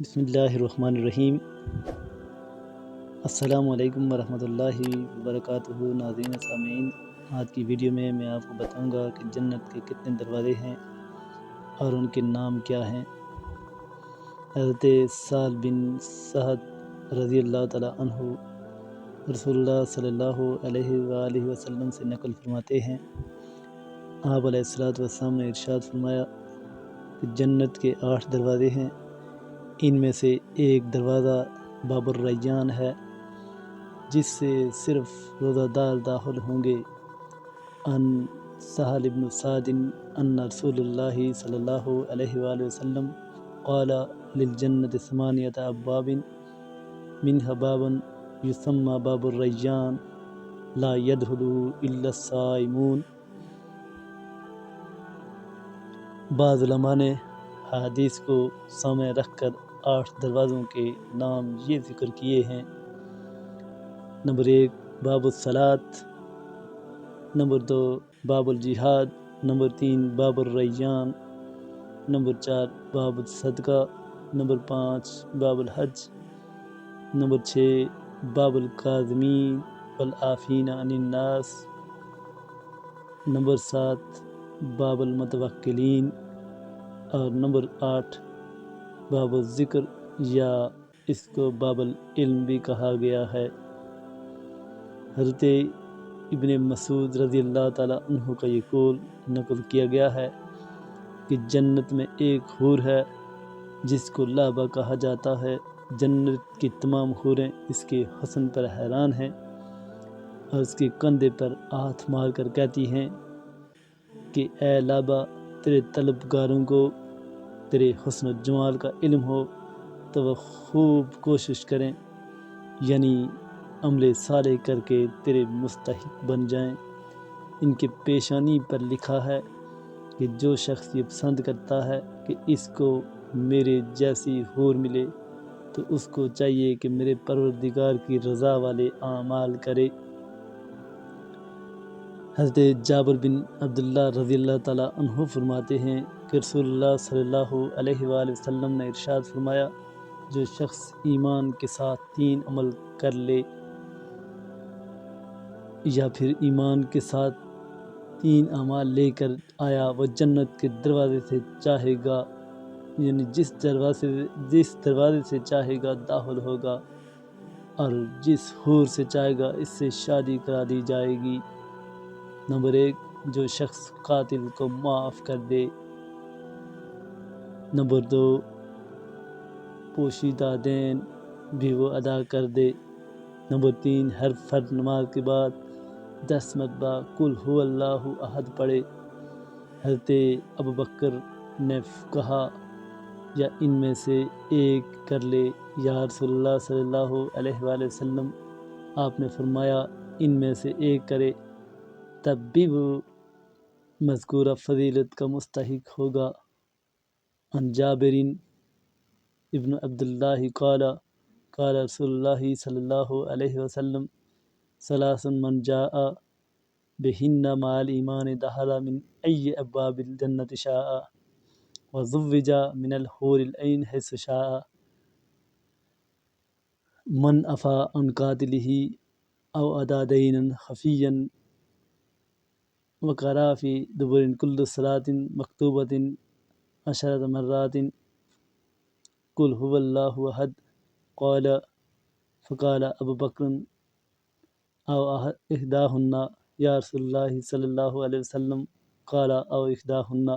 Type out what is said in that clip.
بسم اللہ الرحمن الرحیم۔ السلام علیکم ورحمۃ اللہ وبرکاتہ۔ ناظرین سامعین، آج کی ویڈیو میں آپ کو بتاؤں گا کہ جنت کے کتنے دروازے ہیں اور ان کے نام کیا ہیں۔ حضرت سہل بن سعد رضی اللہ تعالیٰ عنہ رسول اللہ صلی اللہ علیہ وآلہ وسلم سے نقل فرماتے ہیں، آپ علیہ السلام نے ارشاد فرمایا کہ جنت کے 8 دروازے ہیں، ان میں سے ایک دروازہ باب الریان ہے، جس سے صرف روزہ دار داخل ہوں گے۔ ان سہل بن سعد ان رسول اللہ صلی اللہ علیہ وآلہ وسلم قال للجنة 8 ابواب منها باب یسمى باب الریان لا يدخله الا الصائمون۔ بعض علماء نے حدیث کو سامنے رکھ کر 8 دروازوں کے نام یہ ذکر کیے ہیں۔ نمبر 1 باب الصلاۃ، نمبر 2 باب الجہاد، نمبر 3 باب الریان، نمبر 4 باب الصدقہ، نمبر 5 باب الحج، نمبر 6 باب الکاظمین والعافین عن الناس، نمبر 7 باب المتوکلین، اور نمبر 8 باب الذکر، یا اس کو باب العلم بھی کہا گیا ہے۔ حضرت ابن مسعود رضی اللہ تعالیٰ عنہ کا یہ قول نقل کیا گیا ہے کہ جنت میں ایک حور ہے جس کو لعبہ کہا جاتا ہے۔ جنت کی تمام حوریں اس کے حسن پر حیران ہیں اور اس کے کندھے پر ہاتھ مار کر کہتی ہیں کہ اے لعبہ، تیرے طلبگاروں کو تیرے حسن و جمال کا علم ہو تو وہ خوب کوشش کریں، یعنی عمل صالح کر کے تیرے مستحق بن جائیں۔ ان کے پیشانی پر لکھا ہے کہ جو شخص یہ پسند کرتا ہے کہ اس کو میرے جیسی حور ملے تو اس کو چاہیے کہ میرے پروردگار کی رضا والے اعمال کرے۔ حضرت جابر بن عبداللہ رضی اللہ تعالیٰ عنہ فرماتے ہیں کہ رسول اللہ صلی اللہ علیہ وآلہ وسلم نے ارشاد فرمایا، جو شخص ایمان کے ساتھ 3 عمل کر لے، یا پھر ایمان کے ساتھ 3 اعمال لے کر آیا، وہ جنت کے دروازے سے چاہے گا، یعنی جس دروازے سے چاہے گا داخل ہوگا، اور جس حور سے چاہے گا اس سے شادی کرا دی جائے گی۔ نمبر 1 جو شخص قاتل کو معاف کر دے، نمبر 2 پوشیدہ دین بھی وہ ادا کر دے، نمبر 3 ہر فرض نماز کے بعد 10 مرتبہ قل هو اللہ احد پڑھے۔ حضرت ابوبکر نے کہا، یا ان میں سے ایک کر لے یا رسول اللہ صلی اللہ علیہ وآلہ وسلم۔ آپ نے فرمایا ان میں سے ایک کرے، تب بھی وہ مذکورہ فضیلت کا مستحق ہوگا۔ عن جابر ابن عبداللہ قال قال رسول اللہ صلی اللہ علیہ وسلم، ثلاث من جاء بہن مع الایمان دخل من ای ابواب الجنة شاء وزوج من الحور العین حیث شاء، من عفا عن قاتلہ او ادا دینا خفیا وقرأ فی دبر کل صلاة مکتوبۃ 10 مرات قل هو اللہ احد۔ قال فقال ابو بکر او احداہن یا رسول اللہ صلی اللہ علیہ وسلم، قال او احداہن۔